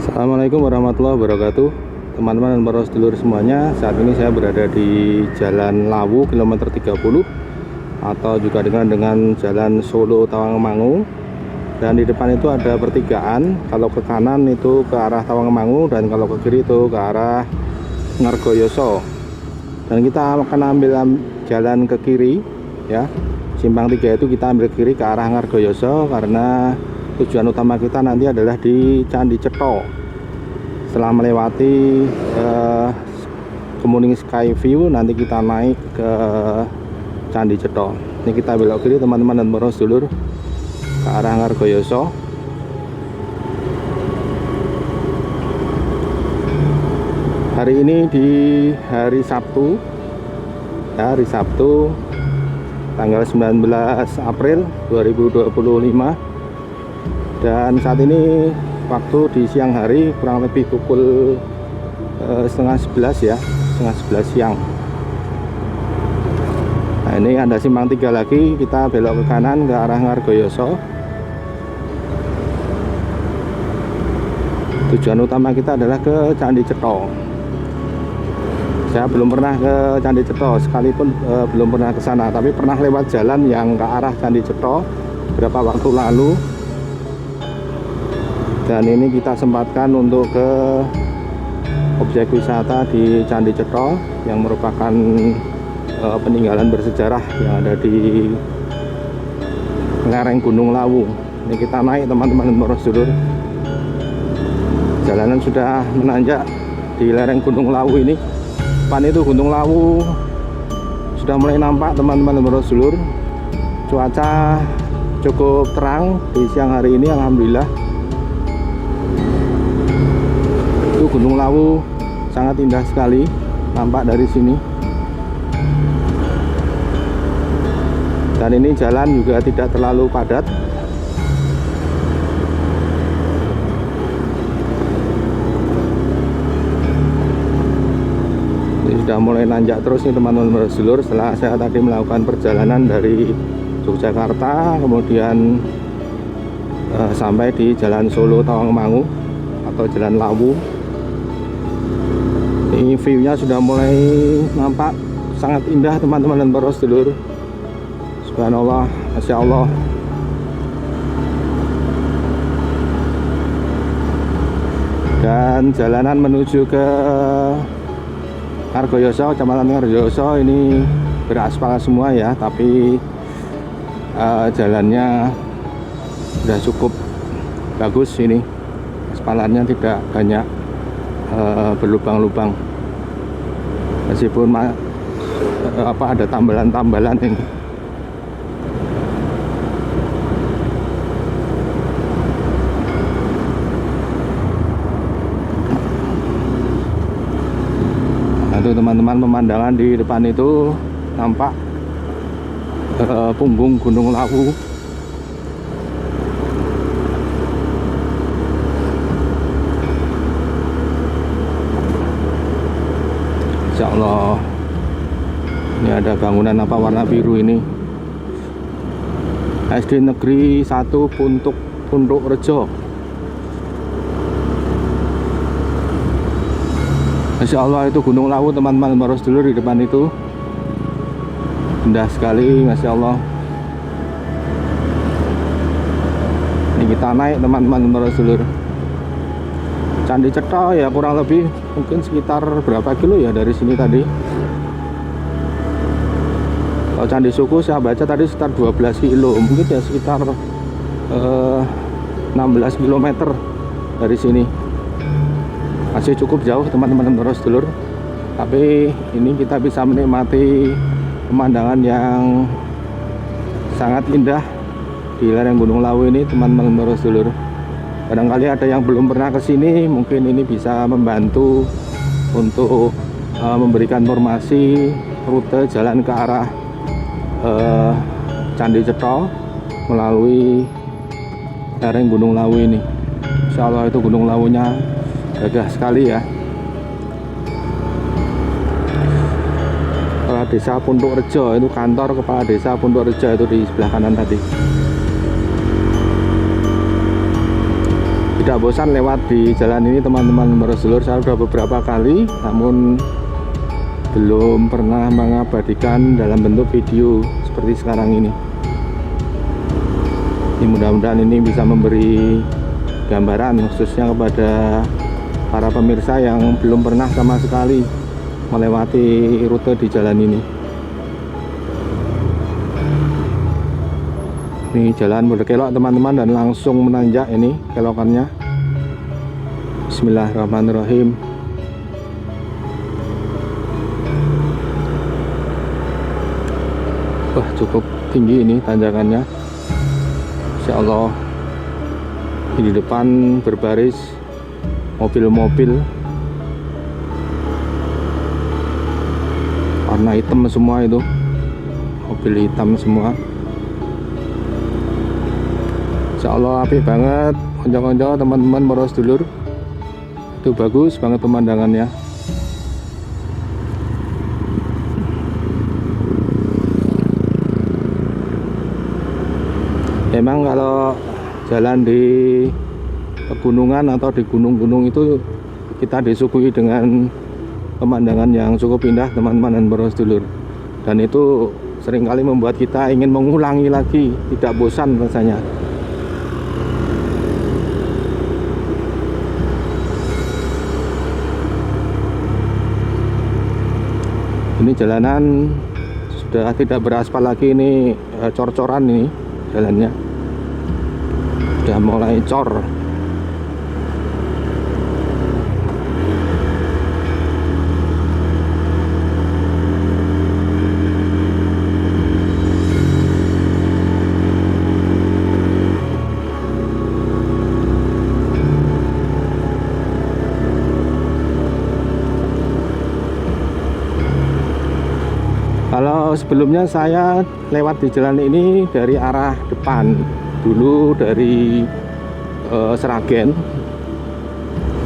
Assalamualaikum warahmatullahi wabarakatuh, teman-teman dan para sedulur semuanya. Saat ini saya berada di Jalan Lawu kilometer 30 atau juga dengan Jalan Solo Tawangmangu. Dan di depan itu ada pertigaan. Kalau ke kanan itu ke arah Tawangmangu dan kalau ke kiri itu ke arah Ngargoyoso. Dan kita akan ambil jalan ke kiri ya. Simpang 3 itu kita ambil kiri ke arah Ngargoyoso karena tujuan utama kita nanti adalah di Candi Cetho. Setelah melewati Kemuning Sky View, nanti kita naik ke Candi Cetho. Ini kita belok kiri teman-teman dan para sedulur ke arah Ngargoyoso. Hari ini di hari Sabtu ya, hari Sabtu tanggal 19 April 2025. Dan saat ini waktu di siang hari kurang lebih pukul setengah 11 ya, setengah 11 siang. Nah, ini ada simpang 3 lagi, kita belok ke kanan ke arah Ngargoyoso. Tujuan utama kita adalah ke Candi Cetho. Saya belum pernah ke Candi Cetho, sekalipun belum pernah ke sana, tapi pernah lewat jalan yang ke arah Candi Cetho beberapa waktu lalu. Dan ini kita sempatkan untuk ke objek wisata di Candi Cetho yang merupakan peninggalan bersejarah yang ada di lereng Gunung Lawu. Ini kita naik teman-teman dan para sedulur. Jalanan sudah menanjak di lereng Gunung Lawu ini. Depan itu Gunung Lawu sudah mulai nampak teman-teman dan para sedulur. Cuaca cukup terang di siang hari ini, alhamdulillah. Gunung Lawu sangat indah sekali nampak dari sini. Dan ini jalan juga tidak terlalu padat. Ini sudah mulai nanjak terus nih teman-teman sedulur. Setelah saya tadi melakukan perjalanan dari Yogyakarta, kemudian sampai di Jalan Solo Tawangmangu atau Jalan Lawu. Ini view-nya sudah mulai nampak sangat indah teman-teman dan para sedulur. Subhanallah, Masya Allah. Dan jalanan menuju ke Ngargoyoso, Kecamatan Ngargoyoso ini beraspal semua ya, tapi jalannya sudah cukup bagus ini. Aspalannya tidak banyak berlubang-lubang, meskipun ada tambalan-tambalan ini. Nah, itu teman-teman, pemandangan di depan itu nampak punggung Gunung Lawu. Insya Allah. Ini ada bangunan apa warna biru ini, SD Negeri 1 Punduk Rejo. Masya Allah, itu Gunung Lawu teman-teman para sedulur. Di depan itu indah sekali, Masya Allah. Ini kita naik teman-teman para sedulur. Candi Cetho ya kurang lebih mungkin sekitar berapa kilo ya dari sini tadi. Kalau Candi Suku saya baca tadi sekitar 12 kilo, mungkin ya sekitar 16 km dari sini. Masih cukup jauh teman-teman dan para sedulur, tapi ini kita bisa menikmati pemandangan yang sangat indah di lereng Gunung Lawu ini teman-teman dan para sedulur. Barangkali ada yang belum pernah ke sini, mungkin ini bisa membantu untuk memberikan informasi rute jalan ke arah Candi Cetho melalui lereng Gunung Lawu ini. Insya Allah itu Gunung Lawunya gagah sekali ya. Kepala Desa Punduk Rejo, itu kantor Kepala Desa Punduk Rejo itu di sebelah kanan tadi. Tidak bosan lewat di jalan ini teman-teman Borosedulur. Saya sudah beberapa kali, namun belum pernah mengabadikan dalam bentuk video seperti sekarang ini. Mudah-mudahan ini bisa memberi gambaran khususnya kepada para pemirsa yang belum pernah sama sekali melewati rute di jalan ini. Ini jalan berkelok teman-teman, dan langsung menanjak ini kelokannya. Bismillahirrahmanirrahim. Wah, cukup tinggi ini tanjakannya. Insya Allah di depan berbaris mobil-mobil warna hitam semua, itu mobil hitam semua. Insya Allah apik banget konco-konco teman-teman Borosedulur. Itu bagus banget pemandangannya. Memang kalau jalan di pegunungan atau di gunung-gunung itu kita disuguhi dengan pemandangan yang cukup indah teman-teman dan Borosedulur, dan itu seringkali membuat kita ingin mengulangi lagi, tidak bosan rasanya. Ini jalanan sudah tidak beraspal lagi, ini cor-coran ini jalannya, sudah mulai cor. Kalau sebelumnya saya lewat di jalan ini dari arah depan, dulu dari Sragen,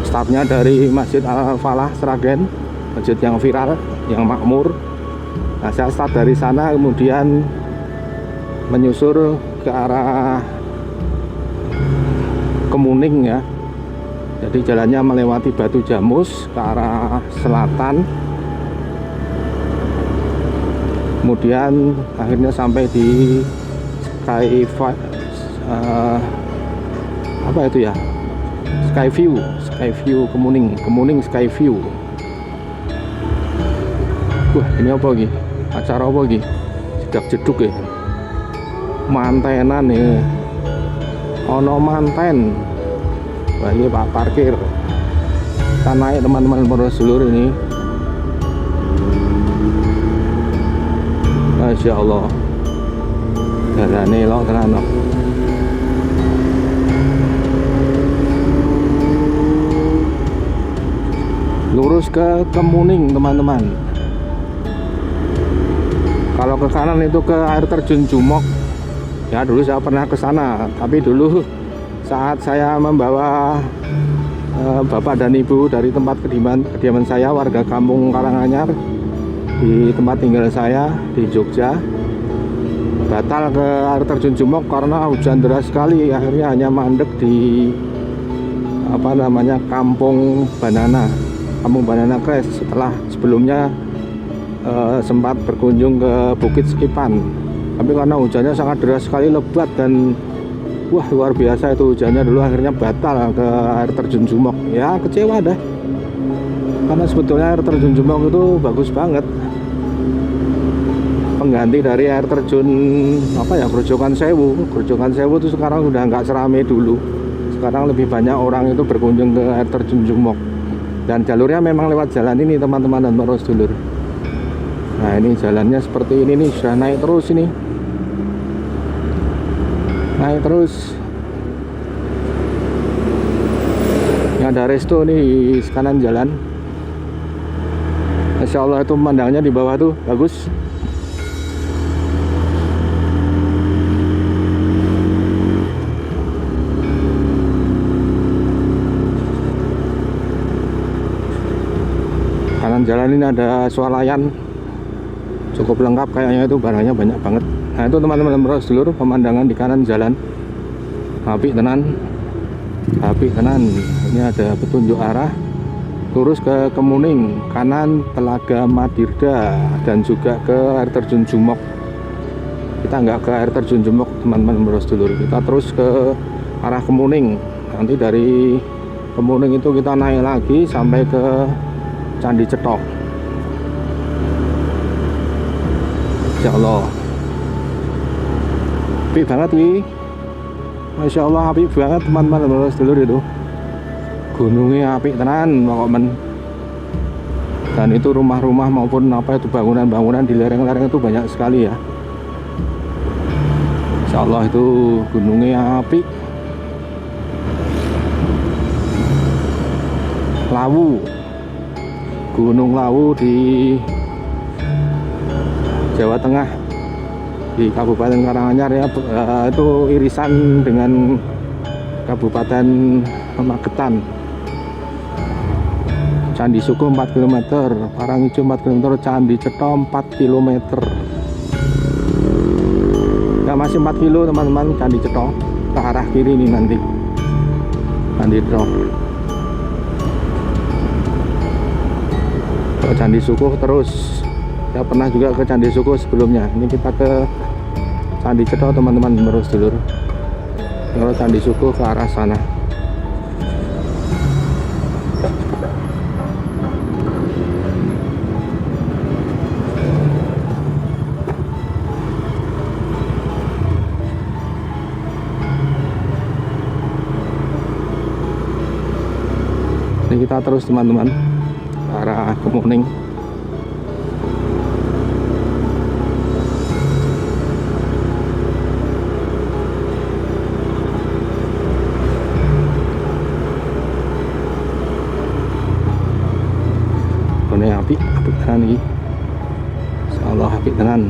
startnya dari Masjid Al-Falah Sragen, masjid yang viral, yang makmur. Nah, saya start dari sana, kemudian menyusur ke arah Kemuning ya. Jadi jalannya melewati Batu Jamus ke arah selatan. Kemudian akhirnya sampai di apa itu ya, Skyview Kemuning Skyview. Wah, ini apa lagi, acara apa lagi, jedak-jeduk ya, mantenan nih, ono manten. Wah, ini pak parkir, kita naik teman-teman Borosedulur ini. Masya Allah, jalannya lo tenan. Lurus ke Kemuning teman-teman. Kalau ke kanan itu ke air terjun Jumok. Ya, dulu saya pernah ke sana, tapi dulu saat saya membawa bapak dan ibu dari tempat kediaman saya, warga kampung Karanganyar, di tempat tinggal saya di Jogja, batal ke air terjun Jumok karena hujan deras sekali. Akhirnya hanya mandek di Kampung Banana Crash, setelah sebelumnya sempat berkunjung ke Bukit Sekipan. Tapi karena hujannya sangat deras sekali, lebat, dan wah, luar biasa itu hujannya dulu, akhirnya batal ke air terjun Jumok. Ya, kecewa dah, karena sebetulnya air terjun Jumok itu bagus banget, pengganti dari air terjun Grojogan Sewu itu sekarang sudah nggak seramai dulu. Sekarang lebih banyak orang itu berkunjung ke air terjun Jumok, dan jalurnya memang lewat jalan ini teman-teman dan Borosedulur. Nah, ini jalannya seperti ini nih, sudah naik terus ini, naik terus. Ini ada resto nih di kanan jalan. Masya Allah, itu pemandangannya di bawah tuh bagus. Kanan jalan ini ada swalayan, cukup lengkap kayaknya, itu barangnya banyak banget. Nah, itu teman-teman Borosedulur, pemandangan di kanan jalan apik tenan. Apik tenan. Ini ada petunjuk arah lurus ke Kemuning, kanan Telaga Madirda, dan juga ke air terjun Jumok. Kita nggak ke air terjun Jumok teman-teman Borosedulur, kita terus ke arah Kemuning. Nanti dari Kemuning itu kita naik lagi sampai ke Candi Cetok, Insya Allah. Apik banget wi, Masya Allah, apik banget teman-teman Borosedulur itu. Gunungnya apik tenan pokoknya. Dan itu rumah-rumah maupun apa itu bangunan-bangunan di lereng-lereng itu banyak sekali ya. Insya Allah itu gunungnya apik. Lawu, Gunung Lawu di Jawa Tengah, di Kabupaten Karanganyar ya, itu irisan dengan Kabupaten Magetan. Candi Suko 4 km, Parangijo 4 km, Candi Cetok 4 km. Ya masih 4 kilo teman-teman, Candi Cetok ke arah kiri nih nanti. Candi Cetok. Ke Candi Suko terus. Ya pernah juga ke Candi Suko sebelumnya. Ini kita ke Candi Cetok teman-teman Borosedulur. Kalau Candi Suko ke arah sana. Ini kita terus teman-teman ke arah Kemuning. Ini apik tenan iki. Insyaallah apik tenan.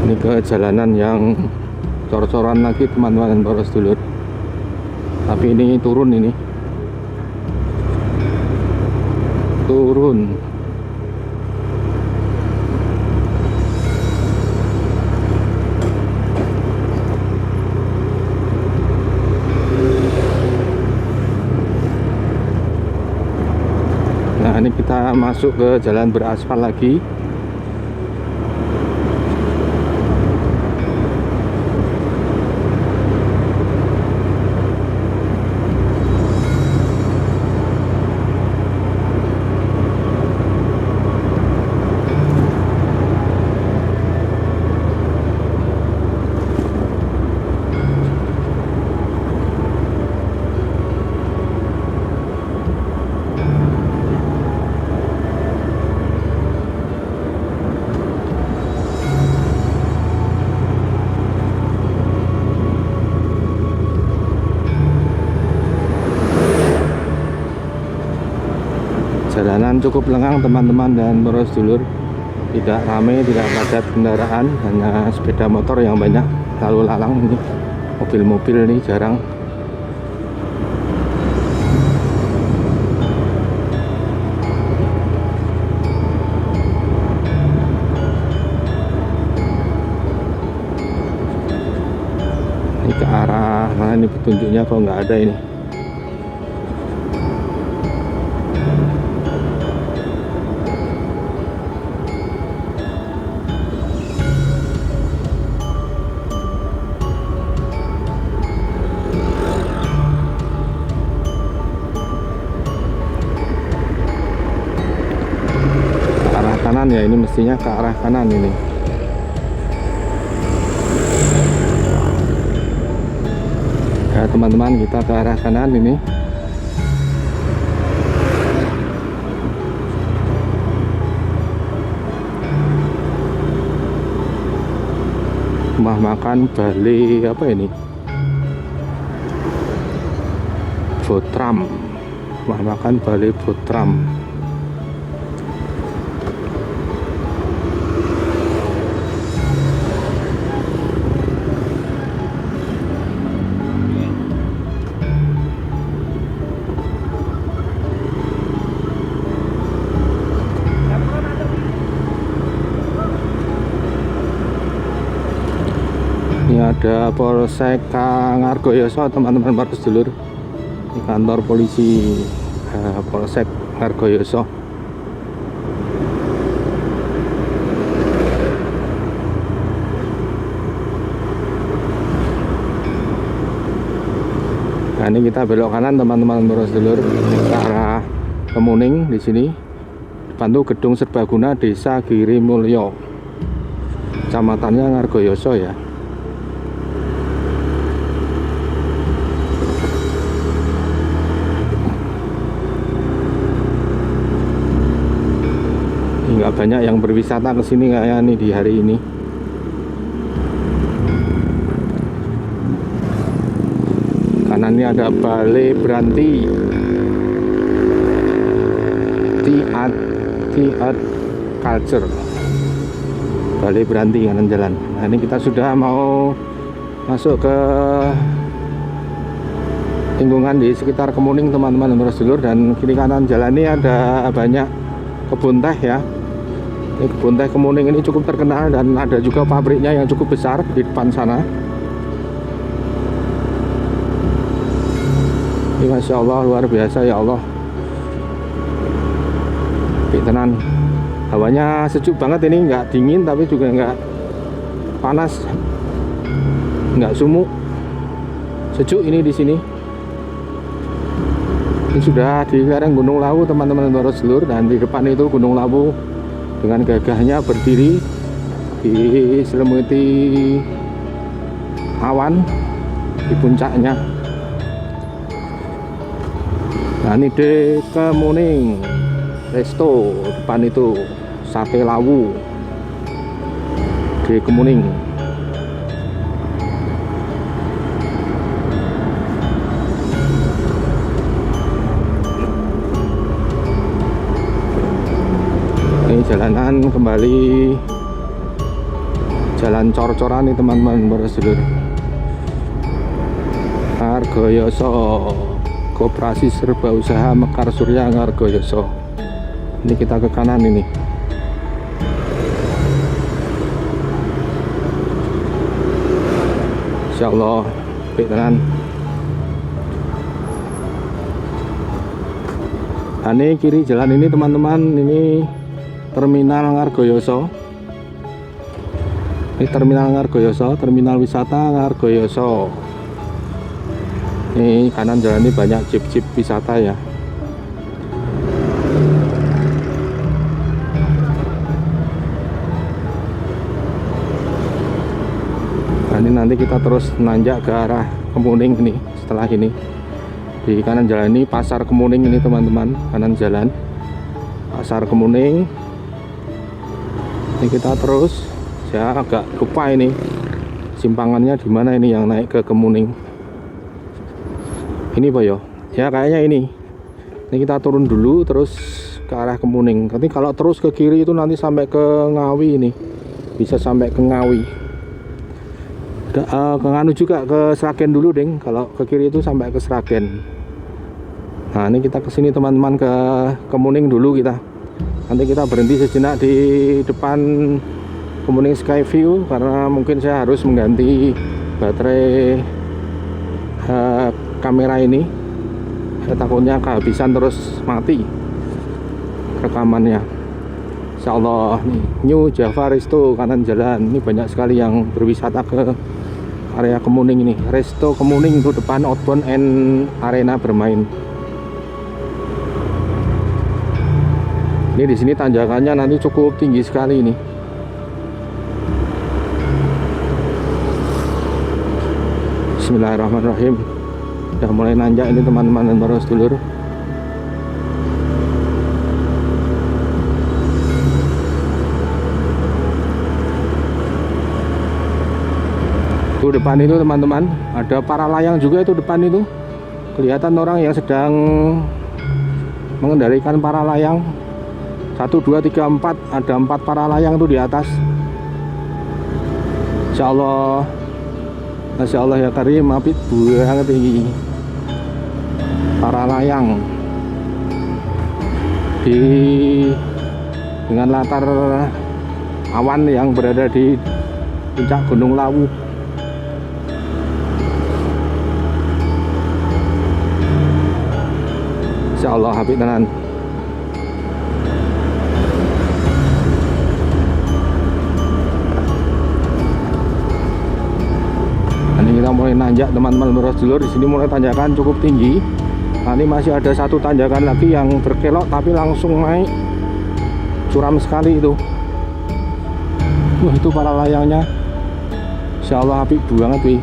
Ini ke jalanan yang cor-coran lagi teman-teman Borosedulur. Tapi ini turun, ini turun. Nah ini kita masuk ke jalan beraspal lagi. Jalanan cukup lengang teman-teman dan Borosedulur, tidak ramai, tidak padat kendaraan, hanya sepeda motor yang banyak lalu lalang. Ini mobil-mobil ini jarang. Ini ke arah mana ini petunjuknya, kok nggak ada ini. Kanan ya, ini mestinya ke arah kanan ini. Ya teman-teman, kita ke arah kanan ini. Rumah makan Bali apa ini? Botram. Rumah makan Bali Botram. Ini ada Polsek Ngargoyoso teman-teman para sedulur. Di kantor polisi Polsek Ngargoyoso. Nah, ini kita belok kanan teman-teman para sedulur ke arah Kemuning. Di sini depan tuh gedung serbaguna Desa Girimulyo, kecamatannya Ngargoyoso ya. Nggak banyak yang berwisata ke sini kayak nih di hari ini. Kanan ini ada Balai Beranti Art Culture, Balai Beranti kanan jalan. Nah, ini kita sudah mau masuk ke lingkungan di sekitar Kemuning teman-teman para sedulur. Dan kiri kanan jalan ini ada banyak kebun teh ya. Ini kebun teh Kemuning ini cukup terkenal dan ada juga pabriknya yang cukup besar di depan sana. Ini Masya Allah luar biasa ya Allah. Tenan, hawanya sejuk banget ini, nggak dingin tapi juga nggak panas, nggak sumuk, sejuk ini di sini. Ini sudah di lereng Gunung Lawu teman-teman para sedulur, dan di depan itu Gunung Lawu dengan gagahnya berdiri diselimuti awan di puncaknya. Nah, ini di Kemuning Resto, depan itu Sate Lawu di Kemuning. Ini jalanan kembali jalan cor-coran nih teman-teman para sedulur. Ngargoyoso, Koperasi Serba Usaha Mekar Surya Ngargoyoso. Ini kita ke kanan ini. Insya Allah tenan. Nah, ini kiri jalan ini teman-teman, ini Terminal Ngargoyoso. Ini Terminal Ngargoyoso, Terminal Wisata Ngargoyoso. Ini kanan jalan ini banyak jeep-jeep wisata ya. Ini nanti kita terus nanjak ke arah Kemuning ini. Setelah ini di kanan jalan ini Pasar Kemuning ini teman-teman, kanan jalan Pasar Kemuning. Ini kita terus, saya agak lupa ini simpangannya di mana ini yang naik ke Kemuning. Ini Pak yo, ya kayaknya ini. Ini kita turun dulu terus ke arah Kemuning. Nanti kalau terus ke kiri itu nanti sampai ke Ngawi ini, bisa sampai ke Ngawi. Ke Nganu juga, ke Sragen dulu deng. Kalau ke kiri itu sampai ke Sragen. Nah, ini kita ke sini teman-teman, ke Kemuning dulu kita. Nanti kita berhenti sejenak di depan Kemuning Skyview karena mungkin saya harus mengganti baterai kamera ini. Saya takutnya kehabisan terus mati rekamannya. Insya Allah nih, New Java Resto kanan jalan. Ini banyak sekali yang berwisata ke area Kemuning ini. Resto Kemuning itu depan outbound and arena bermain. Ini di sini tanjakannya nanti cukup tinggi sekali ini. Bismillahirrahmanirrahim. Udah mulai nanjak ini teman-teman dan para sedulur. Itu depan itu teman-teman, ada para layang juga itu depan itu. Kelihatan orang yang sedang mengendalikan para layang. 1, 2, 3, 4, ada 4 para layang itu di atas. Insya Allah, Masya Allah ya Karim, apit banget tinggi para layang dengan latar awan yang berada di puncak Gunung Lawu. Insyaallah apik tenan. Ini kita mulai nanjak teman-teman Borosedulur. Di sini mulai tanjakan cukup tinggi. Nah, ini masih ada satu tanjakan lagi yang berkelok tapi langsung naik, curam sekali itu. Wah, itu para layangnya insyaallah apik banget wih.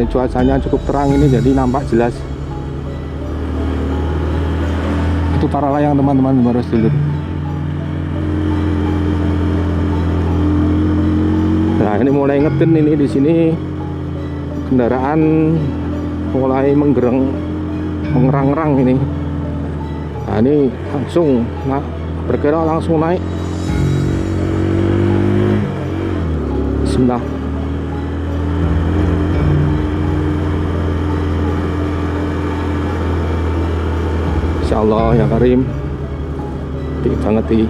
Cuacanya cukup terang ini jadi nampak jelas. Itu para layang teman-teman Borosedulur. Nah, ini mulai ngeden ini di sini. Kendaraan mulai mengerang-erang ini. Nah, ini langsung berkelok langsung naik. Bismillah. Insyaallah ya Karim. Apik banget nih.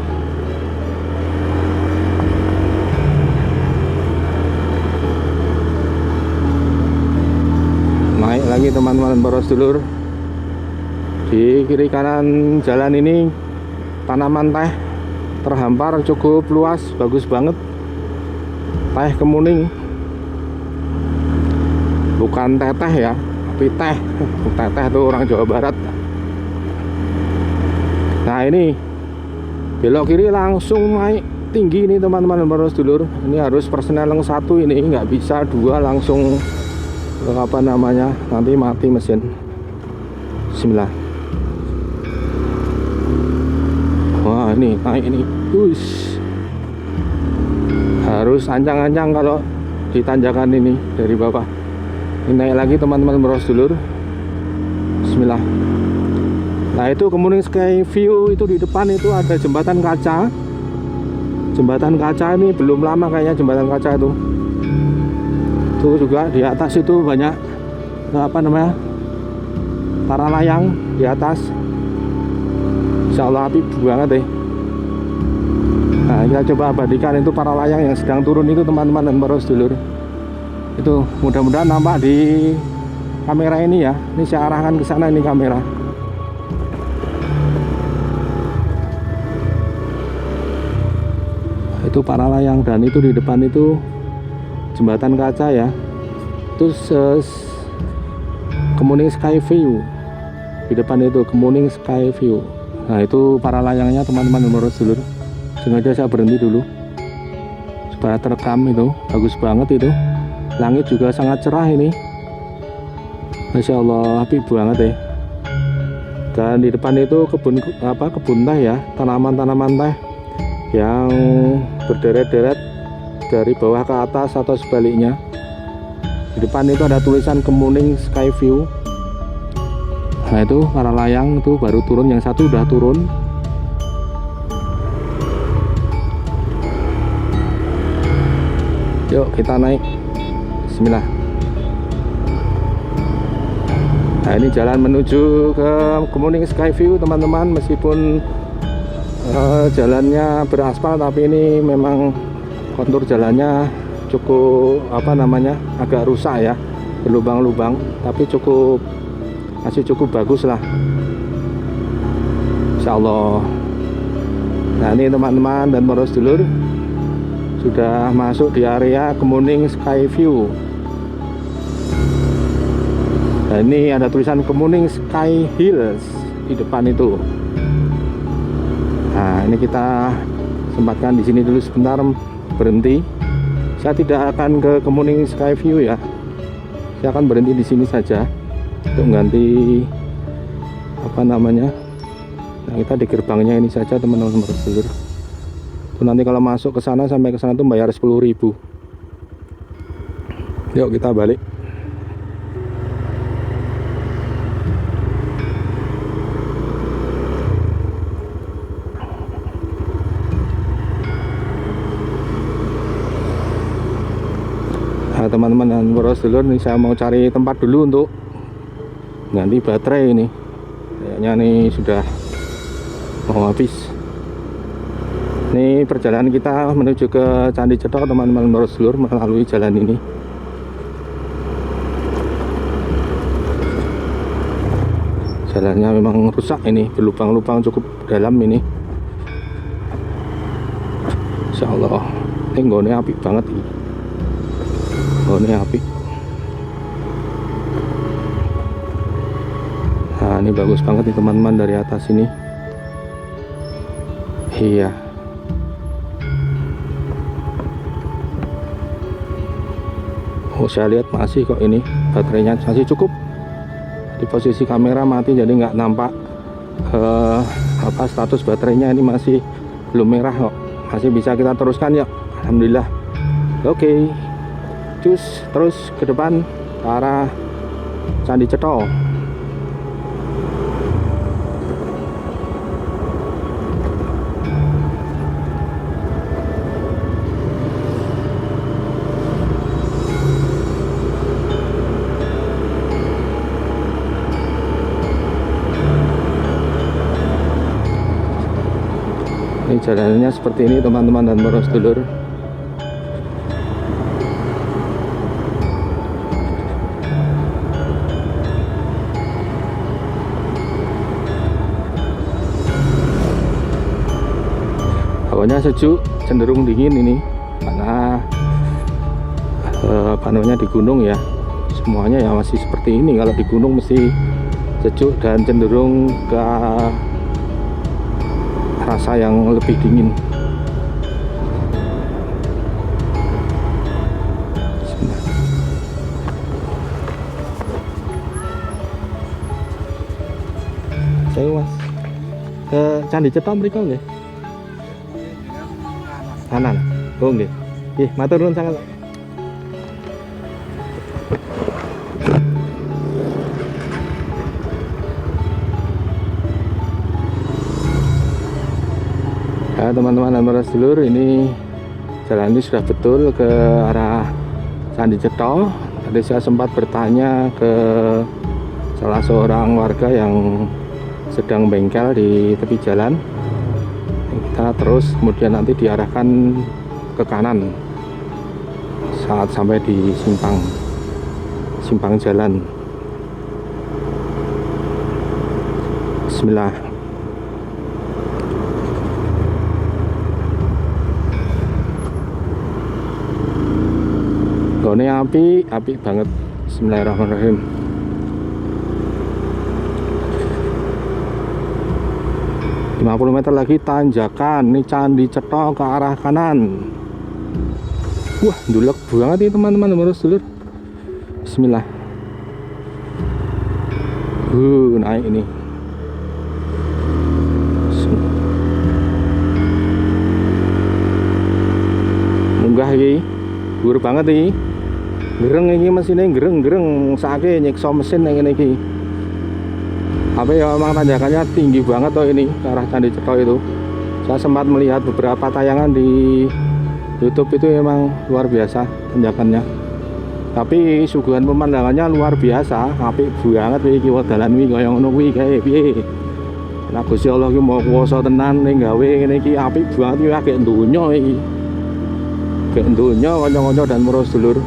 Naik lagi teman-teman Borosedulur. Di kiri kanan jalan ini tanaman teh terhampar cukup luas, bagus banget. Teh kemuning, bukan teteh ya, tapi teh. Teteh itu orang Jawa Barat. Nah, ini belok kiri langsung naik tinggi ini teman-teman Borosedulur. Ini harus persneling satu, ini nggak bisa dua langsung apa namanya, nanti mati mesin. Bismillah. Wah, ini naik ini, harus ancang-ancang kalau ditanjakan ini dari bawah. Ini naik lagi teman-teman Borosedulur. Bismillah. Nah, itu Kemuning Sky View itu di depan itu ada jembatan kaca. Jembatan kaca ini belum lama kayaknya jembatan kaca itu. Itu juga di atas itu banyak apa namanya, para layang di atas. Insyaallah apik banget deh. Nah, kita coba abadikan itu para layang yang sedang turun itu teman-teman dan Borosedulur. Itu mudah-mudahan nampak di kamera ini ya. Ini saya arahkan ke sana ini kamera. Itu para layang dan itu di depan itu jembatan kaca ya. Itu Kemuning Sky View. Di depan itu Kemuning Sky View. Nah, itu para layangnya teman-teman Borosedulur. Sengaja saya berhenti dulu supaya terekam itu, bagus banget itu. Langit juga sangat cerah ini. Masya Allah, apik banget ya. Dan di depan itu kebun teh ya, tanaman-tanaman teh yang berderet-deret dari bawah ke atas atau sebaliknya. Di depan itu ada tulisan Kemuning Sky View. Nah, itu para layang itu baru turun, yang satu udah turun. Yuk kita naik. Bismillah. Nah, ini jalan menuju ke Kemuning Sky View teman-teman. Meskipun jalannya beraspal, tapi ini memang kontur jalannya cukup apa namanya, agak rusak ya, berlubang-lubang, tapi masih cukup bagus lah, insyaallah. Nah, ini teman-teman dan Borosedulur sudah masuk di area Kemuning Sky View. Nah, ini ada tulisan Kemuning Sky Hills di depan itu. Nah, ini kita sempatkan di sini dulu sebentar, berhenti. Saya tidak akan ke Kemuning Sky View ya. Saya akan berhenti di sini saja untuk ganti apa namanya. Nah, kita di gerbangnya ini saja teman-teman Borosedulur. Itu nanti kalau masuk ke sana, sampai ke sana tuh bayar 10.000. Yuk kita balik. Nah, teman-teman dan Borosedulur, nih saya mau cari tempat dulu untuk ganti baterai ini. Kayaknya nih sudah mau habis. Ini perjalanan kita menuju ke Candi Cethok teman-teman Borosedulur melalui jalan ini. Jalannya memang rusak ini, berlubang-lubang cukup dalam ini. Insya Allah ini nggone apik banget ini. Nggone apik. Nah ini bagus banget nih teman-teman dari atas ini. Iya. Oh saya lihat masih kok ini baterainya masih cukup. Di posisi kamera mati jadi nggak nampak status baterainya ini masih belum merah kok. Masih bisa kita teruskan ya. Alhamdulillah. Oke. Cus terus ke depan ke arah Candi Cetha. Ini jalannya seperti ini teman-teman dan para sedulur. Hawanya sejuk, cenderung dingin ini karena namanya di gunung ya. Semuanya ya masih seperti ini. Kalau di gunung mesti sejuk dan cenderung ke rasa yang lebih dingin. Saya mas ke Candi Cetha mriko nggih. Kanan. Oh nggih. Nggih, matur nuwun sangat. Ya teman-teman dan para sedulur, ini jalan ini sudah betul ke arah Candi Cetha. Tadi saya sempat bertanya ke salah seorang warga yang sedang bengkel di tepi jalan. Kita terus kemudian nanti diarahkan ke kanan saat sampai di simpang jalan. Bismillah. Gone api banget. Bismillahirrahmanirrahim. Puluh meter lagi tanjakan. Ini Candi Cetha ke arah kanan. Wah, ndulek banget ini teman-teman harus dulur. Bismillah. Naik ini. Munggah iki. Dhuwur banget iki. Gereng iki mesinnya gereng sakit nyiksa mesin yang ini iki. Apa ya memang tanjakannya tinggi banget toh ini ke arah Candi Cetha itu. Saya sempat melihat beberapa tayangan di YouTube itu memang luar biasa tanjakannya. Tapi suguhan pemandangannya luar biasa, apik banget iki dalan iki kaya ngono kuwi kae piye. Nek Gusti Allah ki mau kuwasa tenan ning gawe ngene iki apik banget iki akeh donya iki. Akeh donya kanca-kanca dan para sedulur.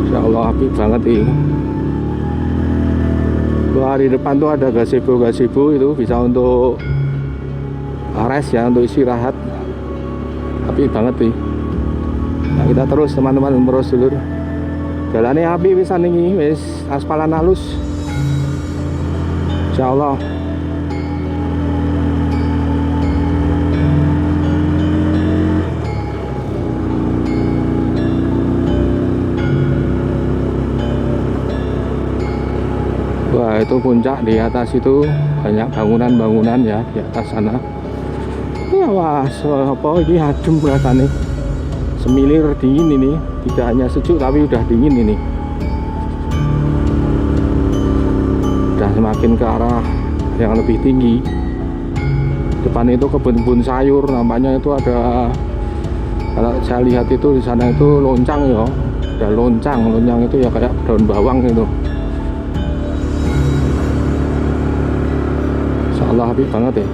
Insyaallah apik banget iki. Wah, di depan tuh ada gazebo itu bisa untuk rest ya, untuk istirahat. Apik banget nih. Nah, kita terus teman-teman terus dulur. Jalannya api pisan iki, wis aspalan halus. Insyaallah. Wah, itu puncak di atas itu banyak bangunan-bangunan ya di atas sana. Ya, wah, apa ini adem rasanya. Semilir dingin ini, tidak hanya sejuk tapi udah dingin ini. Udah semakin ke arah yang lebih tinggi. Depan itu kebun-kebun sayur, nampaknya itu ada. Kalau saya lihat itu di sana itu loncang ya, ada loncang itu ya kayak daun bawang gitu. Insyaallah habis banget ya.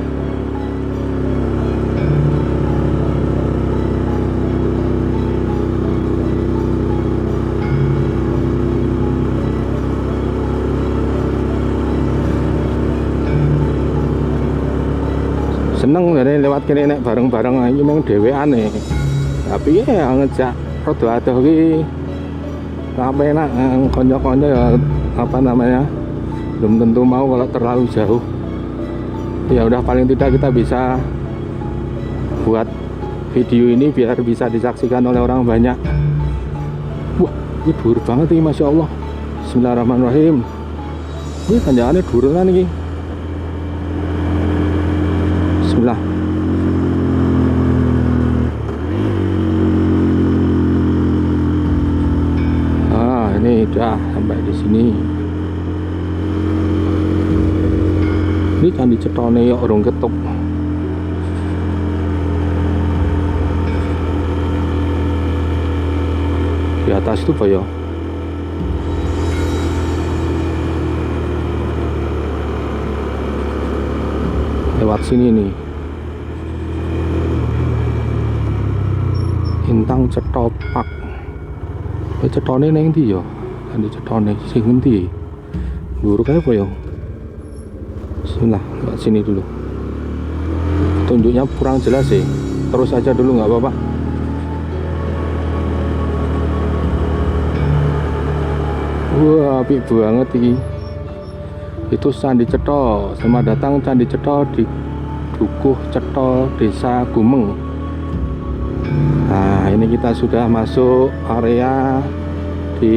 seneng dari lewat kene nek bareng-bareng iki mung dhewean e. Tapi ya ngejak rada adoh ki sampai enak konco-konco ya apa namanya belum tentu mau kalau terlalu jauh. Ya udah paling tidak kita bisa buat video ini biar bisa disaksikan oleh orang banyak. Wah, ini dhuwur banget ini, Masya Allah. Bismillahirrahmanirrahim. Ini tanjakannya dhuwur kan ini. Bismillah. Ah, ini udah sampai di sini. Ini Candi Cetone ya orang ketuk. Di atas itu Pak ya. Lewat sini nih. Intang Cetho Park. Cetone neng ndi ya? Candi Cetone sing endi? Dhuwur kae apa ya? Bismillah, lewat sini dulu. Tunjuknya kurang jelas sih. Terus aja dulu nggak apa-apa. Wah, apik banget ini. Itu Candi Cetho. Selamat datang Candi Cetho di Dukuh Cetho, Desa Gumeng. Nah, ini kita sudah masuk area di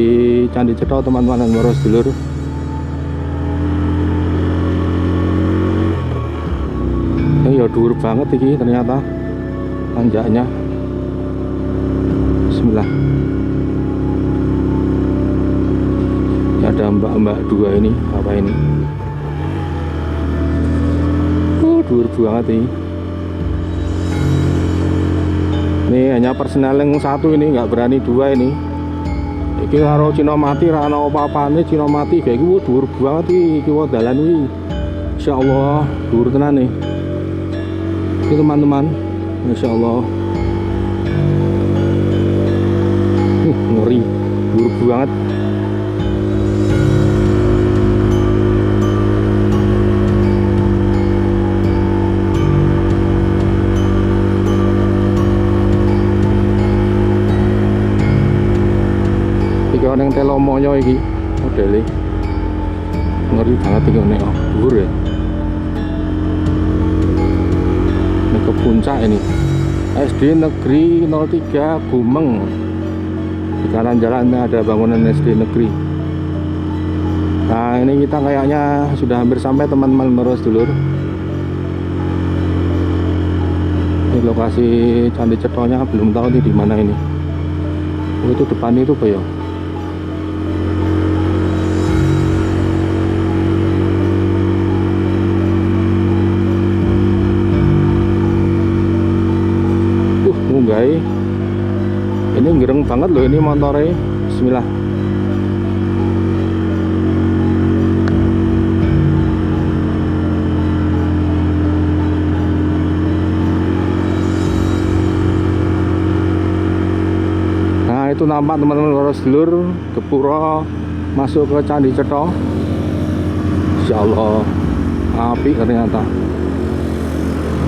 Candi Cetho, teman-teman dan para sedulur. Ini ya dhuwur banget ini ternyata tanjaknya. Bismillah. Ada mbak-mbak dua ini, apa ini? Dhuwur banget ini. Ini hanya personel yang satu ini, nggak berani dua ini. Iki karo Cina Mati, rana apa-apane Cina Mati kayak gitu, dhuwur banget iki dalan iki. Insyaallah dhuwur tenan nih. Ini teman-teman, Masya Allah. Ngeri, dhuwur banget. Yang telomonyo iki modele ngeri banget iki nek dhuwur ya. Ini ke puncak ini. SD Negeri 03 Gumeng. Di kanan jalannya ada bangunan SD Negeri. Nah, ini kita kayaknya sudah hampir sampai, teman-teman terus dulur. Ini lokasi Candi Cethonya belum tahu nih di mana ini. Oh, itu depan itu Pak ya. Guys, ini gereng banget loh ini motornya. Bismillah. Nah, itu nampak teman-teman para sedulur Gepuro masuk ke Candi Cetho. Insyaallah apik ternyata.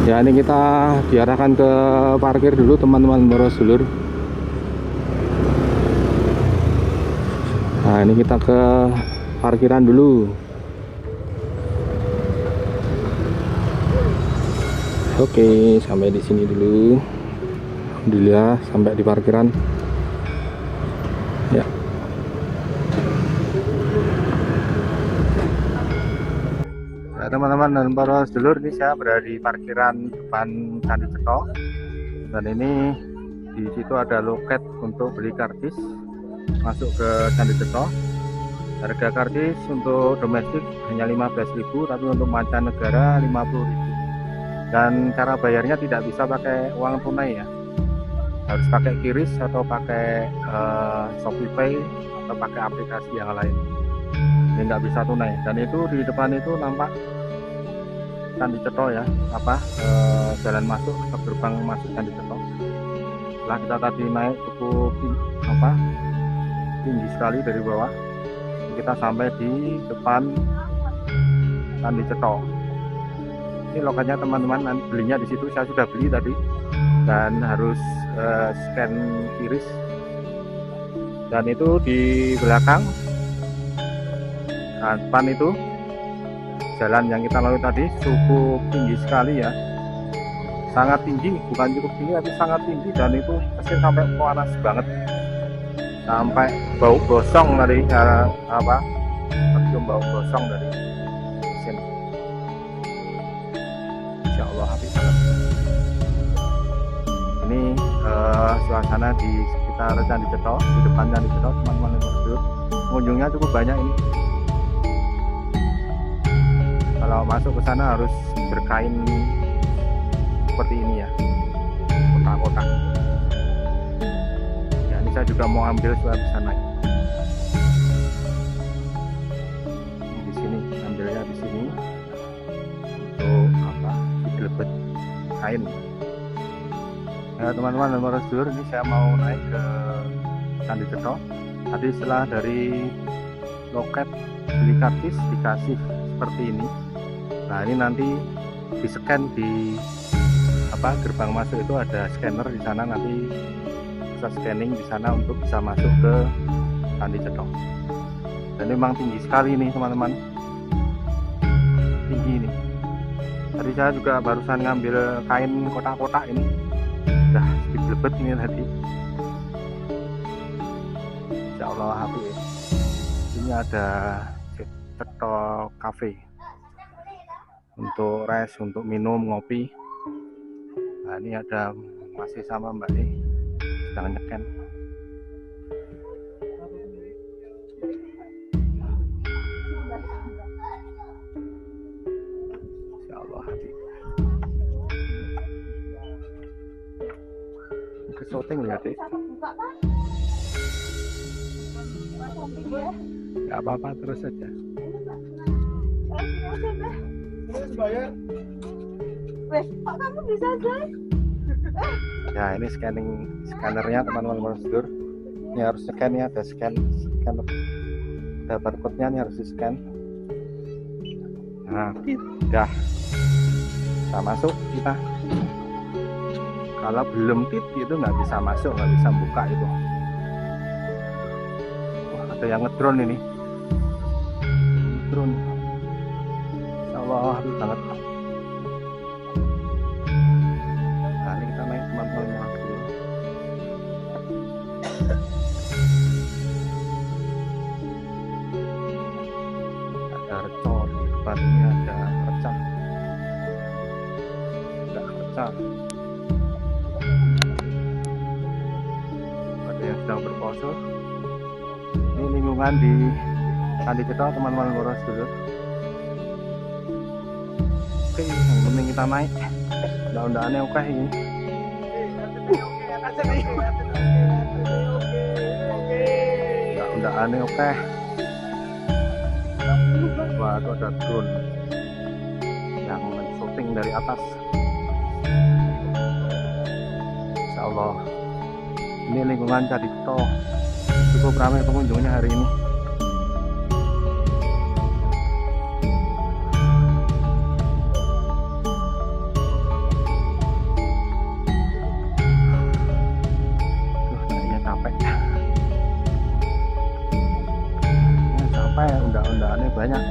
Ya, ini kita diarahkan ke parkir dulu, teman-teman para sedulur. Nah, ini kita ke parkiran dulu. Oke, sampai di sini dulu. Alhamdulillah sampai di parkiran. Ya. Nah, teman-teman dan para sedulur, ini saya berada di parkiran depan Candi Cetho, dan ini di situ ada loket untuk beli karcis masuk ke Candi Cetho. Harga karcis untuk domestik hanya 15.000, tapi untuk mancanegara 50.000. Dan cara bayarnya tidak bisa pakai uang tunai ya, harus pakai QRIS atau pakai ShopeePay atau pakai aplikasi yang lain. Ini nggak bisa tunai. Dan itu di depan itu nampak Candi Cetho ya, jalan masuk atau gerbang masuk Candi Cetho. Setelah kita tadi naik cukup tinggi sekali dari bawah, kita sampai di depan Candi Cetho. Ini lokasinya teman-teman, nanti belinya di situ. Saya sudah beli tadi dan harus scan kiris. Dan itu di belakang, nah, depan itu jalan yang kita lalui tadi cukup tinggi sekali ya, sangat tinggi, bukan cukup tinggi tapi sangat tinggi, dan itu mesin sampai panas banget, sampai bau gosong dari tercium bau gosong dari mesin. Insya Allah habis banget. Ini suasana di sekitar Candi Cetro, di depan Candi Cetro, teman-teman yang berdua. Pengunjungnya cukup banyak ini. Kalau masuk ke sana harus berkain seperti ini ya, kotak-kotak. Ya, ini saya juga mau ambil supaya bisa naik. Di sini, ambilnya di sini untuk apa? Dilebet kain. Ya teman-teman dan prosedur, ini saya mau naik ke Candi Cetro. Tadi setelah dari loket beli karcis dikasih seperti ini. Nah ini nanti di scan di gerbang masuk itu ada scanner di sana, nanti bisa scanning di sana untuk bisa masuk ke Candi Cetro. Dan memang tinggi sekali ini teman-teman, tinggi ini. Tadi saya juga barusan ngambil kain kotak-kotak ini, udah dilebet ini tadi. Insya Allah habis. Ini ada Cetro Cafe untuk rest, untuk minum, ngopi. Nah ini ada masih sama Mbak nih, sedang nyeken. Insya Allah hati. Ke syuting lihat deh. Gak apa-apa, terus saja. Bayar. Wes, kok kamu bisa aja? Ya ini scannernya teman-teman prosedur. Ini harus scan ya, ada scanner, ada barcode-nya, ini harus di scan. Nah, udah bisa masuk kita. Kalau belum tit itu nggak bisa masuk, nggak bisa buka itu. Wah, ada yang ngedrone ini. Drone. Insya Allah habis banget. Nah ini kita naik teman-teman dulu. Ada recor di depan ini, ada recah. Ada recah. Ada yang sedang berpose. Ini lingkungan di Candi Cetro teman-teman boros dulu. Oke, yang penting kita naik. Daun-daunnya oke ini. Daun-daunnya oke. Wah, itu ada drone yang men-shooting dari atas. Insya Allah. Ini lingkungan Candi Cetro. Cukup ramai pengunjungnya hari ini. Undang-undangnya banyak.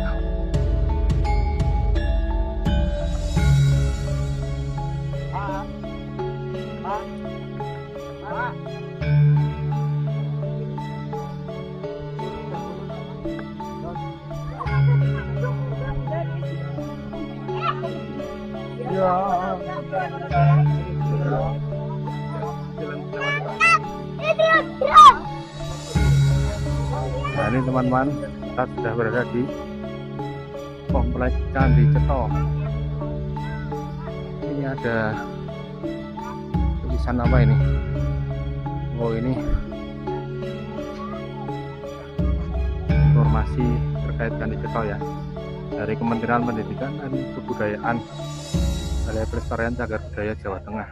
Ya. Nah ini teman-teman, kita sudah berada di kompleks Candi Cetro. Ini ada tulisan apa ini? Oh ini informasi terkait Candi Cetro ya, dari Kementerian Pendidikan dan Kebudayaan, Balai Pelestarian Cagar Budaya Jawa Tengah.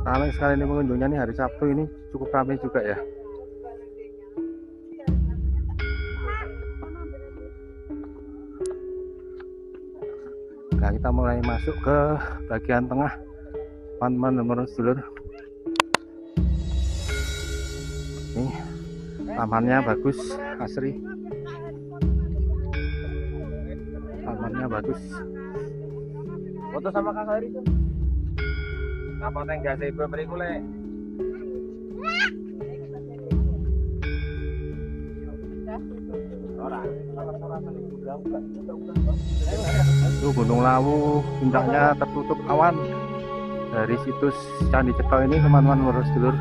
Ramai sekali ini pengunjungnya nih, hari Sabtu ini cukup ramai juga ya. Nah, kita mulai masuk ke bagian tengah, teman-teman dan sedulur. Ini tamannya bagus, asri. Tamannya bagus. Foto sama Kak Sari tuh. Apa tengah sih beriku le? Itu Gunung Lawu, puncaknya tertutup awan. Dari situs Candi Cetro ini, teman-teman dan sedulur.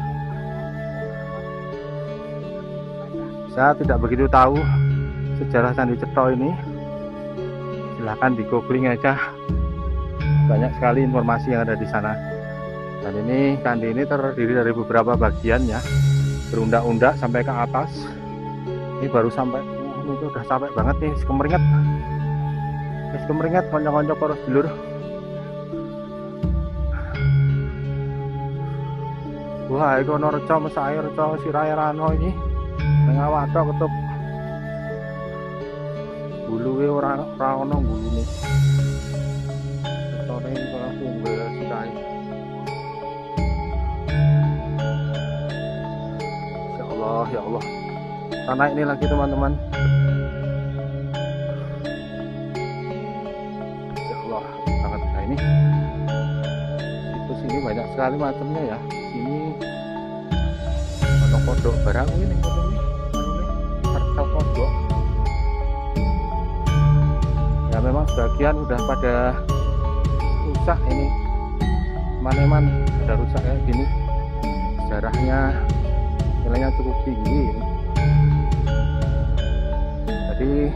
Saya tidak begitu tahu sejarah Candi Cetro ini. Silahkan di googling aja, banyak sekali informasi yang ada di sana. Dan ini candi ini terdiri dari beberapa bagian ya, berundak-undak sampai ke atas. Ini baru sampai, ini udah sampai banget nih, kemeringat konco-konco para sedulur. Wah, itu ono reca mesake reca sirahe rano ini. Ning awak ketup. Buluwe ora ono bulune. Recane kaya kumbel sirahe. Ya Allah. Kita naik ini lagi, teman-teman. Ya Allah, sangat ini. Situs ini banyak sekali macamnya ya. Sini ono kodok barang ini kodok ini. Harta kodok. Ya memang sebagian udah pada rusak ini. Teman-teman, ada rusak kayak gini. Sejarahnya nilainya cukup tinggi ini. Jadi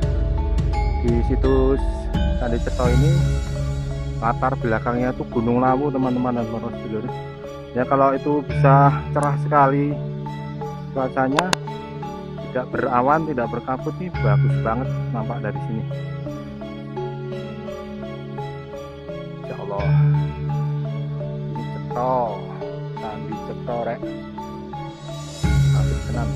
di situs Candi Cetro ini latar belakangnya itu Gunung Lawu, teman-teman dan para sedulur. Ya kalau itu bisa cerah sekali cuacanya, tidak berawan, tidak berkabut, nih bagus banget nampak dari sini. Ya Allah, ini Cetro, Candi Cetro rek. Tenang.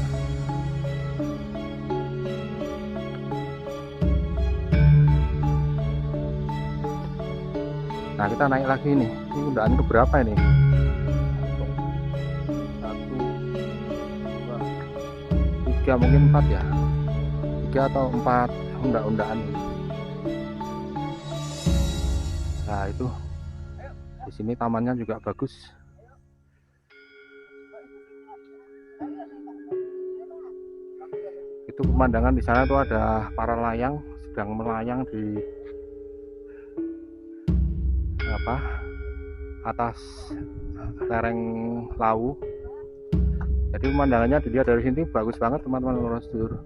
Nah, kita naik lagi nih. Ini undakan keberapa ini? 1, 2, 3, mungkin 4 ya. 3 atau 4 undak-undakan. Nah, itu di sini tamannya juga bagus. Itu pemandangan di sana tuh ada para layang sedang melayang di atas lereng Lawu. Jadi pemandangannya dilihat dari sini bagus banget, teman-teman sedulur.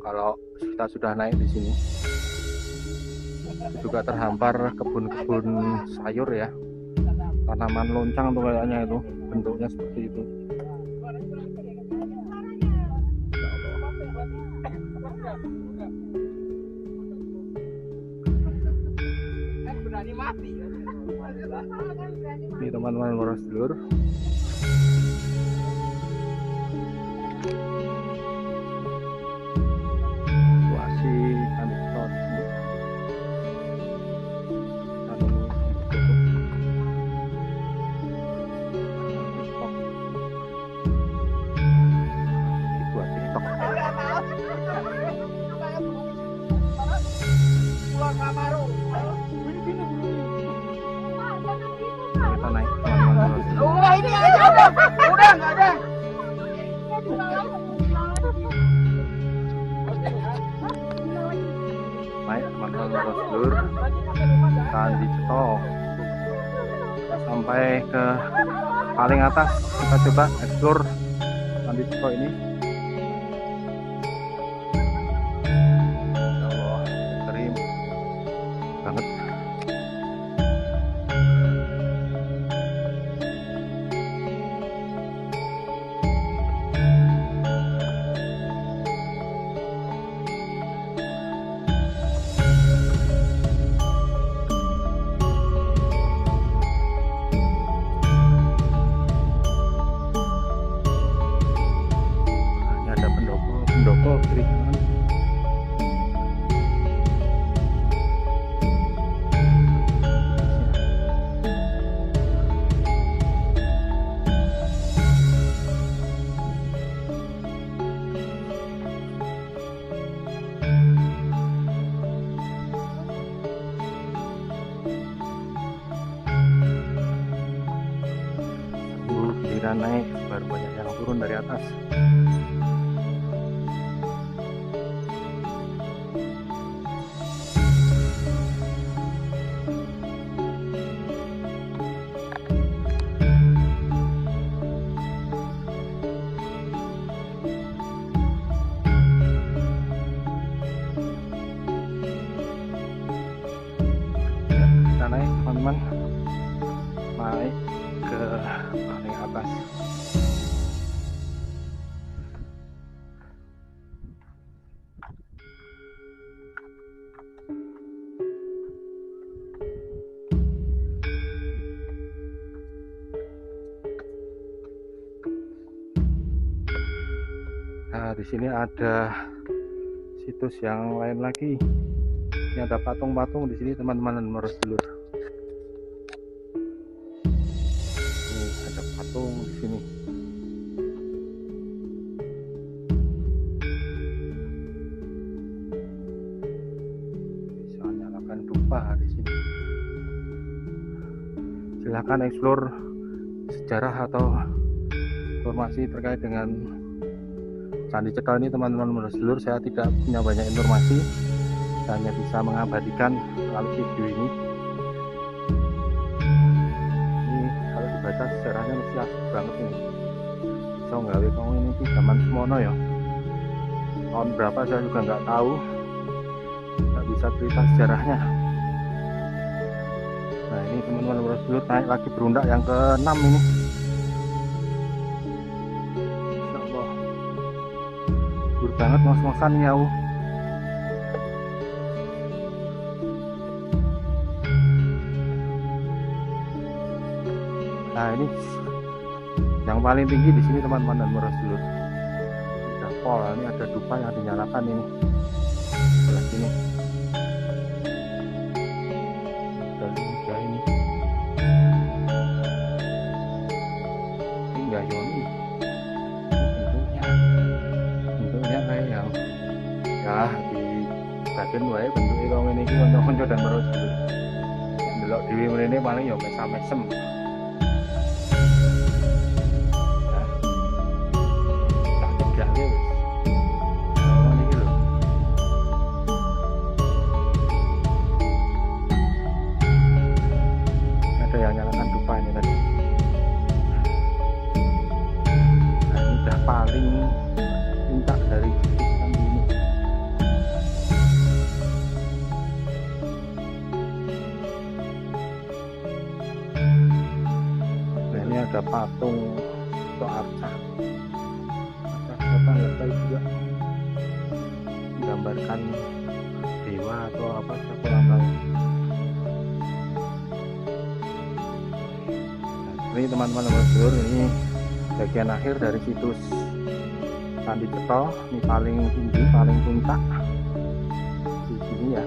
Kalau kita sudah naik di sini, juga terhampar kebun-kebun sayur ya, tanaman loncang tuh kayaknya, itu bentuknya seperti itu. Ini teman-teman para sedulur, situasi Candi Cetro di sini. Buat TikTok. Kita naik, teman-teman. Ini aja udah nggak ada. Naik, teman-teman sedulur, Candi Cetro sampai ke paling atas. Kita coba explore Candi Cetro ini. Ya Allah, ekstrim banget. pendopo kiri kanan. giliran naik baru banyak yang turun dari atas. Kita naik teman-teman, naik ke paling atas. Nah, di sini ada situs yang lain lagi. Ini ada patung-patung di sini teman-teman dan sedulur. Nih, ada patung di sini. Bisa nyalakan dupa di sini. Silahkan eksplor sejarah atau informasi terkait dengan Candi Cetha ini teman-teman sedulur. Saya tidak punya banyak informasi, saya hanya bisa mengabadikan melalui video ini. Ini kalau dibaca sejarahnya mesti asik banget ini. So nggawe kong ini di zaman semono ya. Tahun berapa saya juga nggak tahu, nggak bisa cerita sejarahnya. Nah ini teman-teman sedulur, naik lagi berundak yang ke-6 ini. Banget ngos-ngosan ya. Nah ini yang paling tinggi di sini teman-teman dan sedulur. Ada pol, ini ada dupa yang dinyalakan ini. Sebelah sini. Dan juga ini. Ini enggak Yoni. Bentuknya kayak yang ya di bagian wae bentuknya kalau ini konco-konco dan sedulur. Delok dhewe mrene paling ya mesam-mesem. Yang nyalakan dupa ini tadi. Nah ini udah paling puncak dari candi ini. Nah ini ada patung Soeharto. Kita nggak tahu juga menggambarkan dewa atau apa, saya kurang tahu. Ini teman-teman sedulur, ini bagian akhir dari situs Candi Cetha. Ini paling tinggi, paling puncak di sini ya.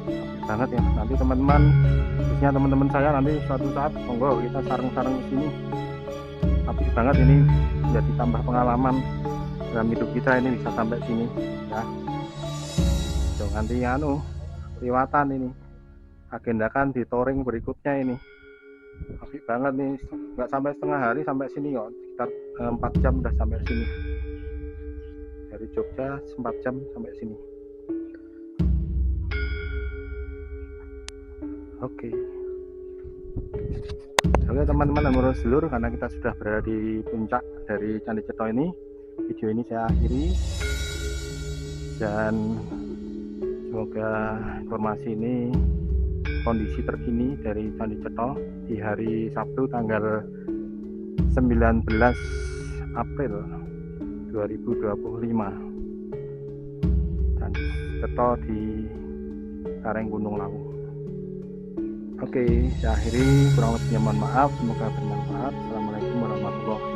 Apik banget ya. Nanti teman-teman, khususnya teman-teman saya nanti suatu saat monggo kita sareng-sareng ke sini. Apik banget ini, jadi tambah pengalaman dalam hidup kita ini bisa sampai sini ya. Jangan nanti liwatan ini. Agendakan di touring berikutnya ini. Apik banget nih, nggak sampai setengah hari sampai sini kok, sekitar 4 jam udah sampai sini. Dari Jogja 4 jam sampai sini. Oke teman-teman dan sedulur, karena kita sudah berada di puncak dari Candi Cetha ini, video ini saya akhiri dan semoga informasi ini kondisi terkini dari Candi Cetha di hari Sabtu tanggal 19 April 2025. Candi Cetha di lereng Gunung Lawu. Oke, saya akhiri, kurang lebihnya mohon maaf, semoga bermanfaat. Assalamualaikum warahmatullahi wabarakatuh.